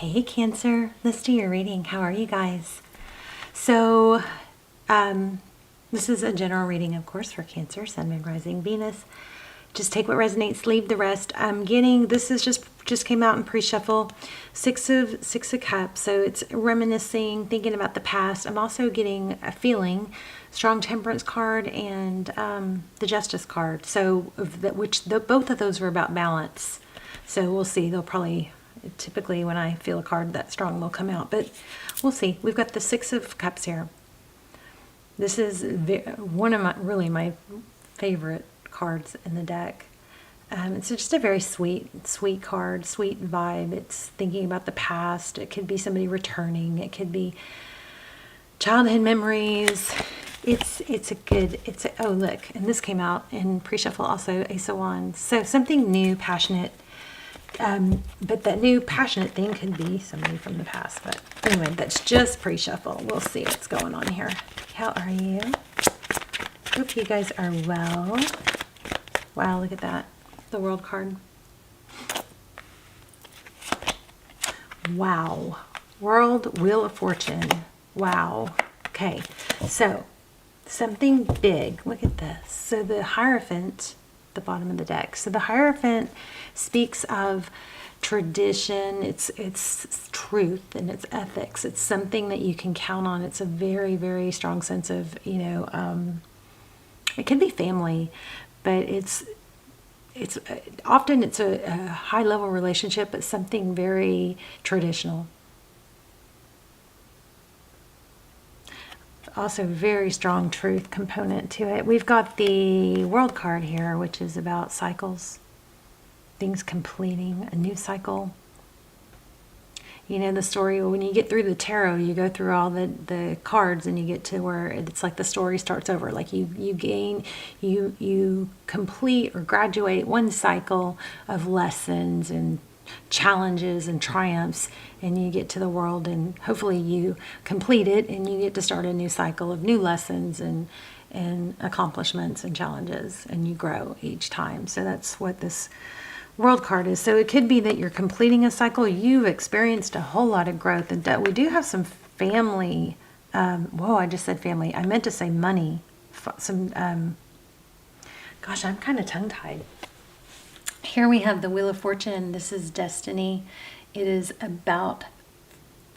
Hey Cancer, let's do your reading. How are you guys? So, this is a general reading, of course, for Cancer, Sun, Moon, Rising, Venus. Just take what resonates, leave the rest. I'm getting, this is just came out in pre-shuffle, Six of Cups. So it's reminiscing, thinking about the past. I'm also getting a feeling, strong Temperance card and the Justice card. So both of those are about balance. So we'll see. They'll probably, typically when I feel a card that strong, they'll come out. But we'll see. We've got the Six of Cups here. This is one of my favorite cards in the deck. It's just a very sweet card, sweet vibe. It's thinking about the past. It could be somebody returning. It could be childhood memories. Oh look, and this came out in pre-shuffle also, Ace of Wands. So something new, passionate. But that new passionate thing could be somebody from the past. But anyway, that's just pre-shuffle. We'll see what's going on here. How are you? Hope you guys are well. Wow, look at that. The World card. Wow. World, Wheel of Fortune. Wow. Okay. So, something big. Look at this. So the Hierophant, the bottom of the deck. So the Hierophant speaks of tradition, it's truth, and it's ethics. It's something that you can count on. It's a very, very strong sense of, it can be family, but it's often it's a high level relationship, but something very traditional. Also very strong truth component to it. We've got the World card here, which is about cycles, things completing a new cycle. You know the story, when you get through the tarot, you go through all the cards and you get to where it's like the story starts over. Like you complete or graduate one cycle of lessons and challenges and triumphs, and you get to the world and hopefully you complete it and you get to start a new cycle of new lessons and accomplishments and challenges, and you grow each time. So that's what this World card is. So it could be that you're completing a cycle. You've experienced a whole lot of growth, and we do have some family. Whoa, I just said family. I meant to say money. Gosh, I'm kind of tongue-tied. Here we have the Wheel of Fortune. This is destiny. It is about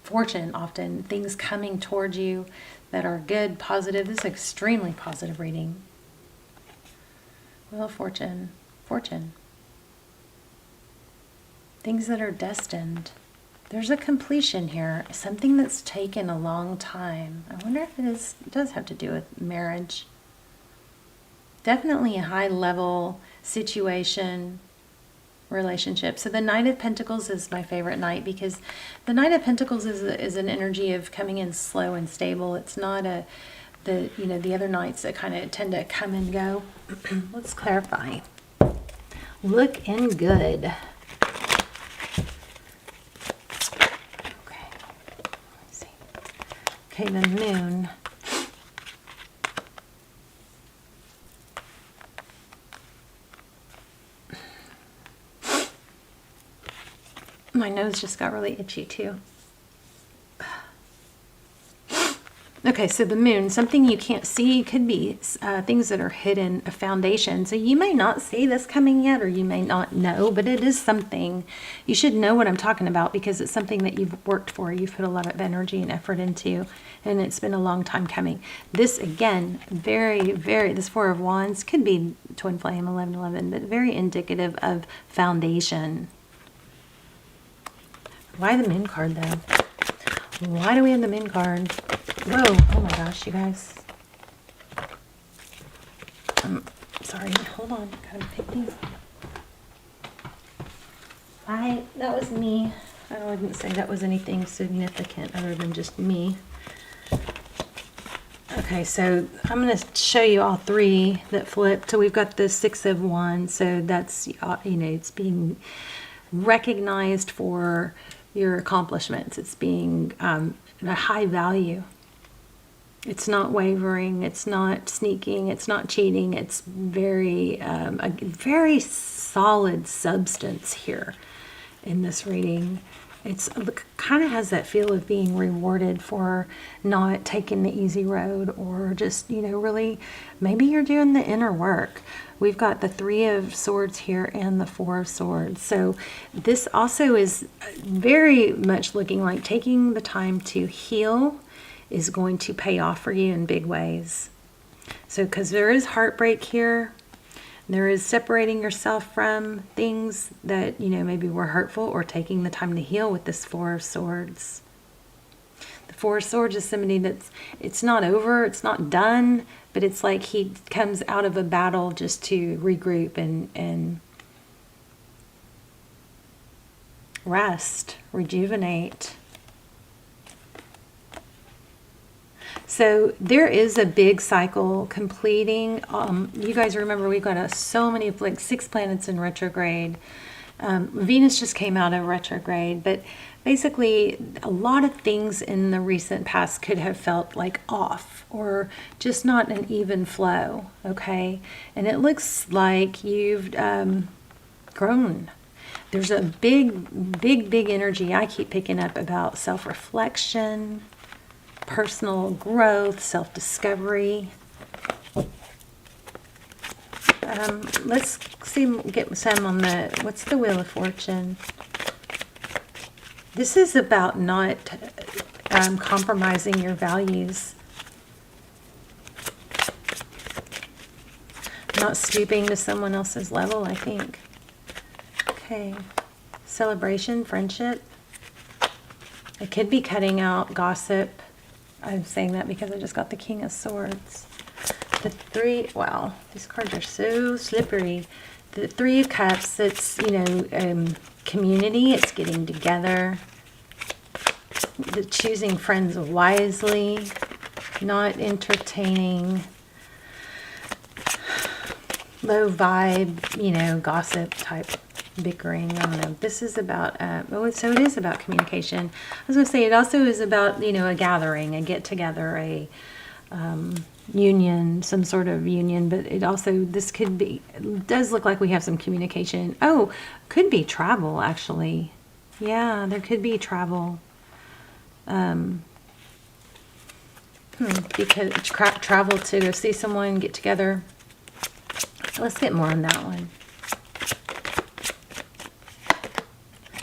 fortune, often things coming towards you that are good, positive. This is an extremely positive reading. Wheel of Fortune. Fortune. Things that are destined. There's a completion here. Something that's taken a long time. I wonder if it does have to do with marriage. Definitely a high level situation, relationship. So the Knight of Pentacles is my favorite knight, because the Knight of Pentacles is an energy of coming in slow and stable. It's not the other knights that kind of tend to come and go. Let's clarify. Looking good. Okay, the Moon. My nose just got really itchy too. Okay, so the Moon, something you can't see, could be things that are hidden, a foundation. So you may not see this coming yet, or you may not know, but it is something. You should know what I'm talking about, because it's something that you've worked for, you've put a lot of energy and effort into, and it's been a long time coming. This, again, this Four of Wands could be Twin Flame 1111, but very indicative of foundation. Why the Moon card, though? Why do we have the Moon card? Whoa, oh my gosh, you guys. Sorry, hold on. Gotta pick these up. That was me. I wouldn't say that was anything significant other than just me. Okay, so I'm going to show you all three that flipped. So we've got the Six of Wands. So that's, it's being recognized for your accomplishments. It's being a high value. It's not wavering, it's not sneaking, it's not cheating. It's a very solid substance here in this reading. It's kind of has that feel of being rewarded for not taking the easy road, or just, you know, really, maybe you're doing the inner work. We've got the Three of Swords here and the Four of Swords. So this also is very much looking like taking the time to heal is going to pay off for you in big ways. So because there is heartbreak here, there is separating yourself from things that, you know, maybe were hurtful, or taking the time to heal with this Four of Swords. The Four of Swords is somebody that's, it's not over, it's not done, but it's like he comes out of a battle just to regroup and rest, rejuvenate. So there is a big cycle completing. You guys remember we've got so many, like 6 planets in retrograde. Venus just came out of retrograde, but basically a lot of things in the recent past could have felt like off, or just not an even flow, okay? And it looks like you've grown. There's a big energy I keep picking up about self-reflection, personal growth, self-discovery. Let's get some on the, what's the Wheel of Fortune? This is about not compromising your values. Not stooping to someone else's level, I think. Okay. Celebration, friendship. It could be cutting out gossip. I'm saying that because I just got the King of Swords. The Three, wow, these cards are so slippery. The Three of Cups, it's, you know, community, it's getting together. The choosing friends wisely, not entertaining low vibe, you know, gossip type bickering. I don't know. This is about, so it is about communication. I was going to say it also is about, you know, a gathering, a get together, a union, some sort of union, but it also, this could be, it does look like we have some communication. Oh, could be travel, actually. Yeah, there could be travel. Because travel to go see someone, get together. Let's get more on that one.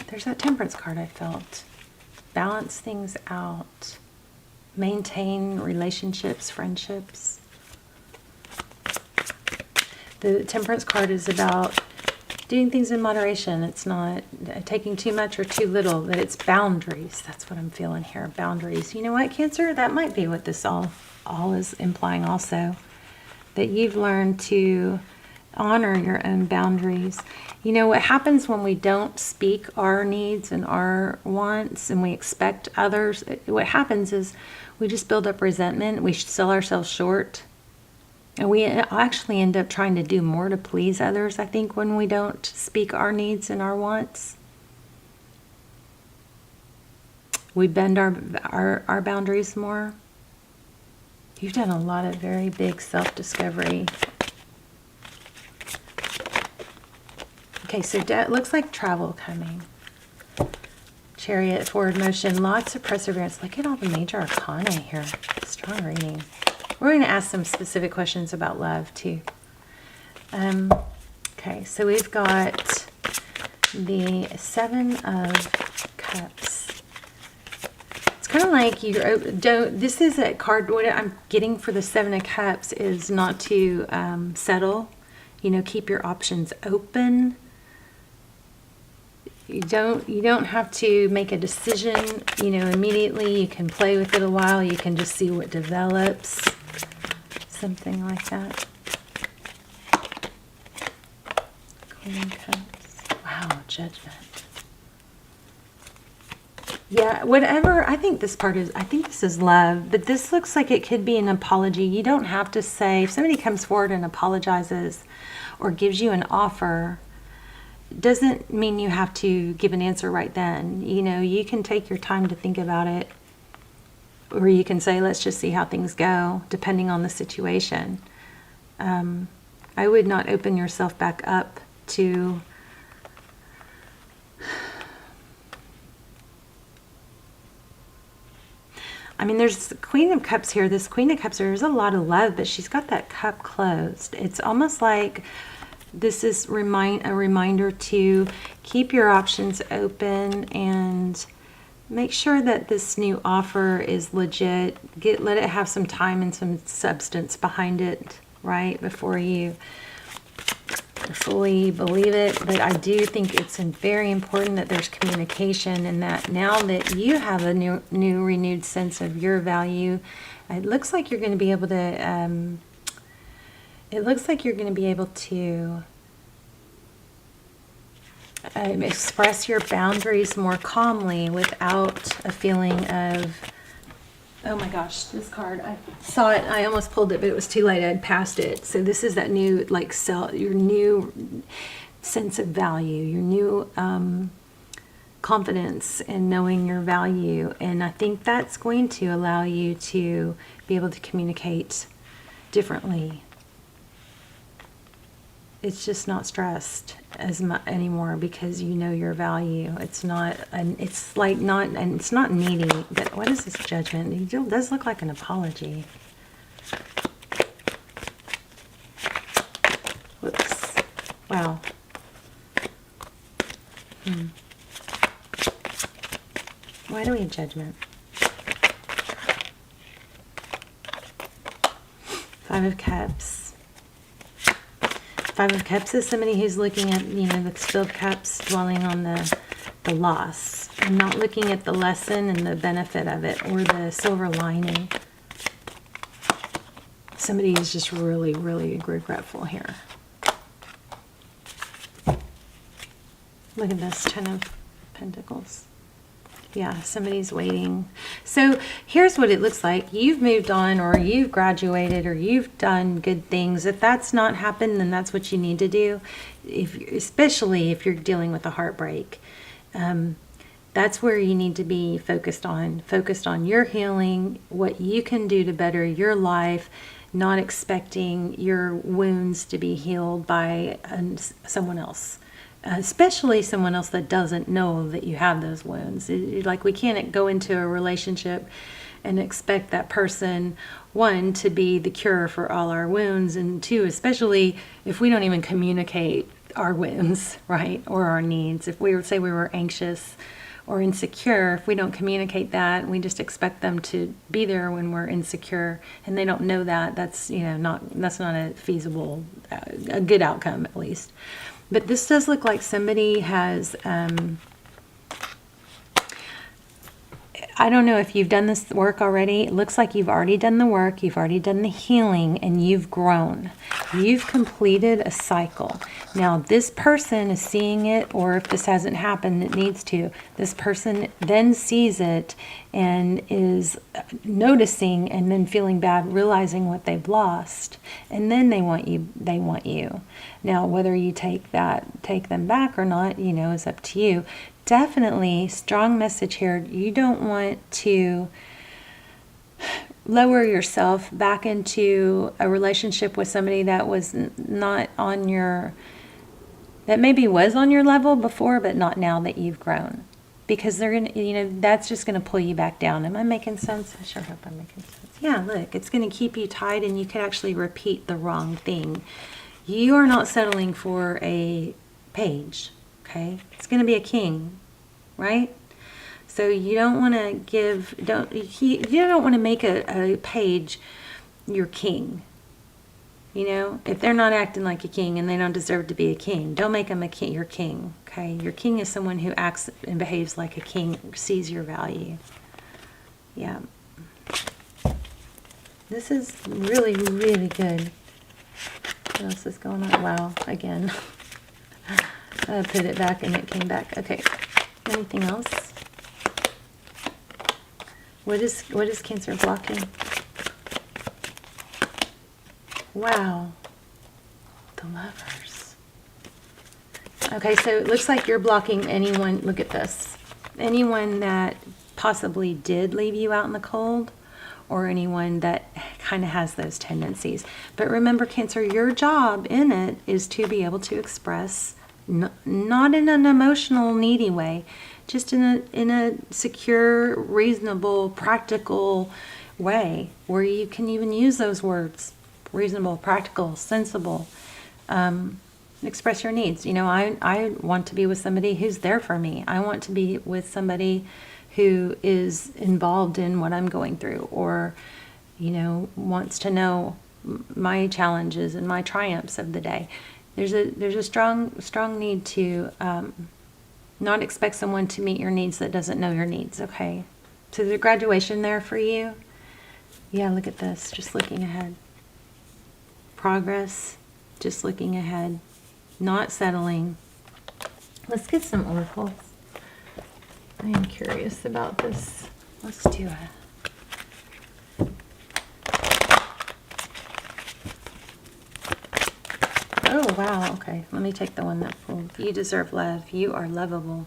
There's that Temperance card I felt. Balance things out. Maintain relationships, friendships. The Temperance card is about doing things in moderation. It's not taking too much or too little, but it's boundaries. That's what I'm feeling here, boundaries. You know what, Cancer? That might be what this all is implying also. That you've learned to honor your own boundaries. You know, what happens when we don't speak our needs and our wants and we expect others, what happens is we just build up resentment. We sell ourselves short. And we actually end up trying to do more to please others, I think, when we don't speak our needs and our wants. We bend our boundaries more. You've done a lot of very big self-discovery. Okay, so it looks like travel coming. Chariot, forward motion, lots of perseverance. Look at all the major arcana here. Strong reading. We're going to ask some specific questions about love, too. Okay, so we've got the Seven of Cups. It's kind of like this is a card, what I'm getting for the Seven of Cups is not to settle. You know, keep your options open. You don't have to make a decision, you know, immediately. You can play with it a while. You can just see what develops. Something like that. Queen Cups. Wow, Judgment. Yeah, whatever. I think this is love, but this looks like it could be an apology. You don't have to say, if somebody comes forward and apologizes or gives you an offer, doesn't mean you have to give an answer right then. You know, you can take your time to think about it, or you can say, let's just see how things go, depending on the situation. I would not open yourself back up to I mean, there's the Queen of Cups here. This Queen of Cups, there's a lot of love, but she's got that cup closed. It's almost like this is a reminder to keep your options open and make sure that this new offer is legit. Let it have some time and some substance behind it, right, before you fully believe it. But I do think it's very important that there's communication, and that now that you have a new renewed sense of your value, it looks like you're going to be able to express your boundaries more calmly without a feeling of, oh my gosh, this card, I saw it, I almost pulled it, but it was too late, I'd passed it. So this is that new, like, your new sense of value, your new confidence in knowing your value. And I think that's going to allow you to be able to communicate differently. It's just not stressed as much anymore because you know your value. It's not, it's like not, and it's not needy. But what is this Judgment? It does look like an apology. Whoops. Wow. Why do we have Judgment? Five of Cups. Five of Cups is somebody who's looking at, the spilled cups, dwelling on the loss, and not looking at the lesson and the benefit of it, or the silver lining. Somebody is just really, really regretful here. Look at this, Ten of Pentacles. Yeah, somebody's waiting. So here's what it looks like. You've moved on, or you've graduated, or you've done good things. If that's not happened, then that's what you need to do. Especially if you're dealing with a heartbreak. That's where you need to be focused on your healing, what you can do to better your life, not expecting your wounds to be healed by someone else. Especially someone else that doesn't know that you have those wounds. Like, we can't go into a relationship and expect that person, one, to be the cure for all our wounds, and two, especially if we don't even communicate our wounds, right, or our needs. If we say we were anxious or insecure, if we don't communicate that, we just expect them to be there when we're insecure, and they don't know that, that's not a feasible, a good outcome, at least. But this does look like somebody has, I don't know if you've done this work already. It looks like you've already done the work, you've already done the healing, and you've grown. You've completed a cycle. Now, this person is seeing it, or if this hasn't happened, it needs to. This person then sees it and is noticing, and then feeling bad, realizing what they've lost. And then they want you. Now, whether you take them back or not, is up to you. Definitely strong message here. You don't want to lower yourself back into a relationship with somebody that was not on your, that maybe was on your level before, but not now that you've grown. Because they're going to, that's just going to pull you back down. Am I making sense? I sure hope I'm making sense. Yeah, look, it's going to keep you tied, and you could actually repeat the wrong thing. You are not settling for a page, okay? It's going to be a king, right? So you don't want to you don't want to make a page your king. If they're not acting like a king and they don't deserve to be a king, don't make them your king, okay? Your king is someone who acts and behaves like a king, sees your value. Yeah. This is really, really good. What else is going on? Wow, again. I put it back and it came back. Okay. Anything else? What is Cancer blocking? Wow. The Lovers. Okay, so it looks like you're blocking anyone. Look at this. Anyone that possibly did leave you out in the cold, or anyone that kind of has those tendencies. But remember, Cancer, your job in it is to be able to express, not in an emotional, needy way, just in a secure, reasonable, practical way where you can even use those words: reasonable, practical, sensible. Express your needs. You know, I want to be with somebody who's there for me. I want to be with somebody who is involved in what I'm going through, or, you know, wants to know my challenges and my triumphs of the day. There's a strong need to not expect someone to meet your needs that doesn't know your needs. Okay, so there's a graduation there for you. Yeah, look at this. Just looking ahead. Progress. Just looking ahead. Not settling. Let's get some oracles. I am curious about this. Let's do it. Oh, wow. Okay, let me take the one that pulled. You deserve love. You are lovable.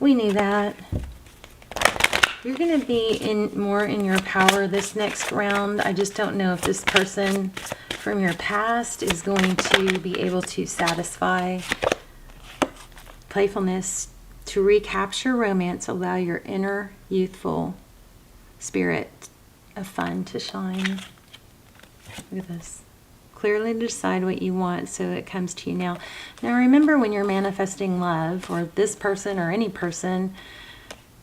We knew that. You're going to be more in your power this next round. I just don't know if this person from your past is going to be able to satisfy playfulness. To recapture romance, allow your inner youthful spirit of fun to shine. Look at this. Clearly decide what you want so it comes to you now. Now remember, when you're manifesting love, or this person or any person,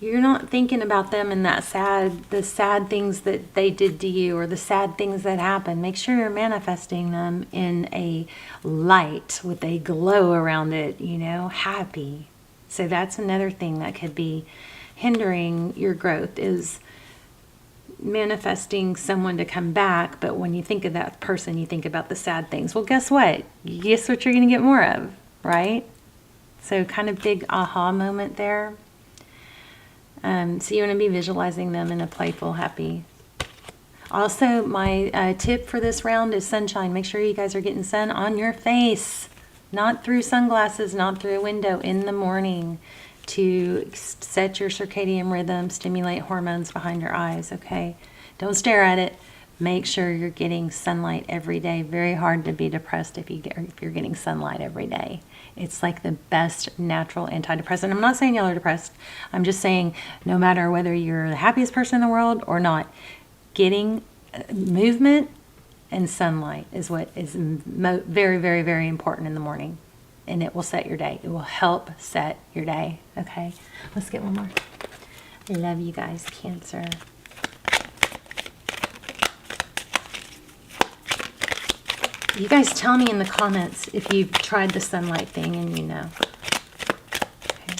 you're not thinking about them in the sad things that they did to you, or the sad things that happened. Make sure you're manifesting them in a light with a glow around it, you know, happy. So that's another thing that could be hindering your growth, is manifesting someone to come back, but when you think of that person, you think about the sad things. Well, guess what? Guess what you're going to get more of, right? So kind of big aha moment there. So you want to be visualizing them in a playful, happy. Also, my tip for this round is sunshine. Make sure you guys are getting sun on your face, not through sunglasses, not through a window, in the morning, to set your circadian rhythm, stimulate hormones behind your eyes, okay? Don't stare at it. Make sure you're getting sunlight every day. Very hard to be depressed if you're getting sunlight every day. It's like the best natural antidepressant. I'm not saying y'all are depressed. I'm just saying, no matter whether you're the happiest person in the world or not, getting movement and sunlight is what is very, very, very important in the morning. And it will set your day. It will help set your day. Okay, let's get one more. I love you guys, Cancer. You guys tell me in the comments if you've tried the sunlight thing and you know. Okay.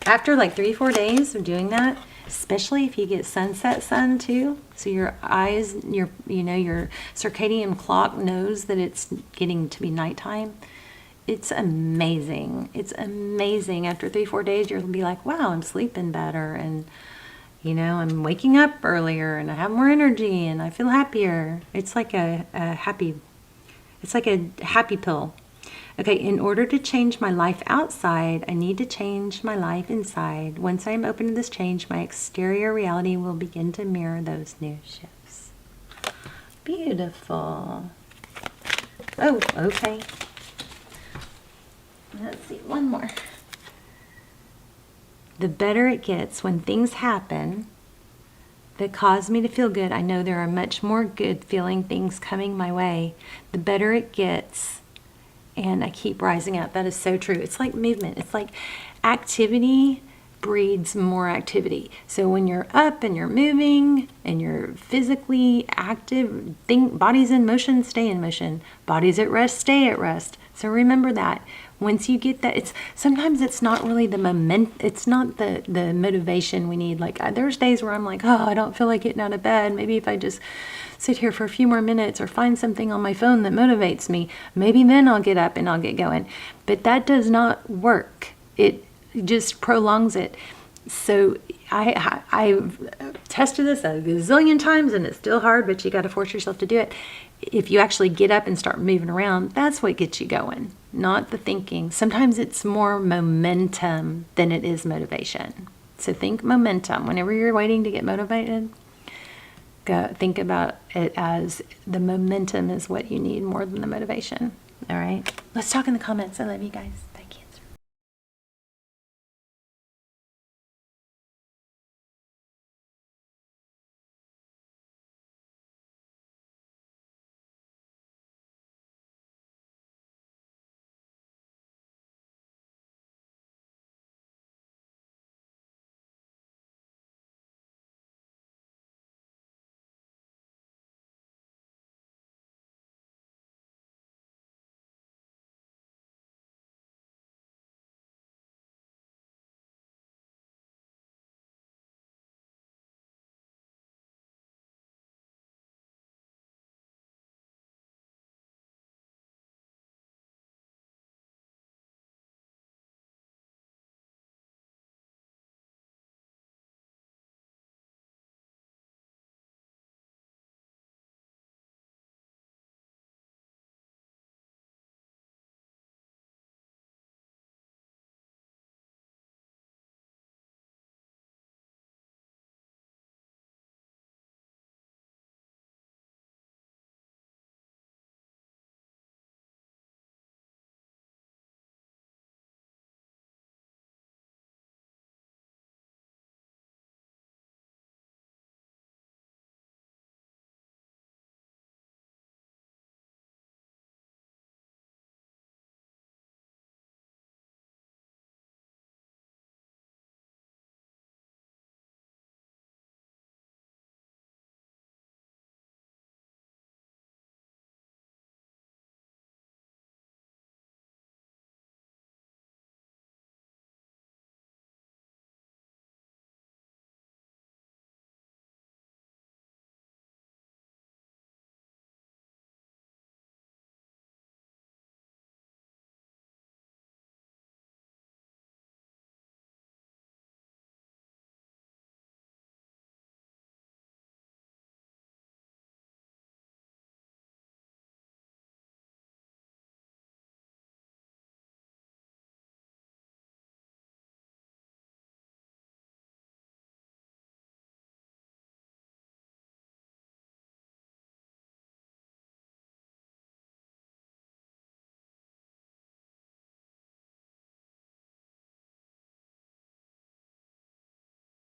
After like 3-4 days of doing that, especially if you get sunset sun too, so your eyes, your circadian clock knows that it's getting to be nighttime. It's amazing. It's amazing. After 3-4 days, you'll be like, wow, I'm sleeping better, and you know, I'm waking up earlier, and I have more energy, and I feel happier. It's like a happy pill. Okay, in order to change my life outside, I need to change my life inside. Once I am open to this change, my exterior reality will begin to mirror those new shifts. Beautiful. Oh, okay. Let's see, one more. The better it gets when things happen that cause me to feel good, I know there are much more good feeling things coming my way. The better it gets, and I keep rising up. That is so true. It's like movement. It's like activity breeds more activity. So when you're up and you're moving and you're physically active, body's in motion, stay in motion. Body's at rest, stay at rest. So remember that. Once you get that, sometimes it's not really it's not the motivation we need. Like there's days where I'm like, oh, I don't feel like getting out of bed. Maybe if I just sit here for a few more minutes or find something on my phone that motivates me, maybe then I'll get up and I'll get going. But that does not work. It just prolongs it. So I've tested this a gazillion times, and it's still hard, but you got to force yourself to do it. If you actually get up and start moving around, that's what gets you going, not the thinking. Sometimes it's more momentum than it is motivation. So think momentum. Whenever you're waiting to get motivated, think about it as the momentum is what you need more than the motivation. All right. Let's talk in the comments. I love you guys.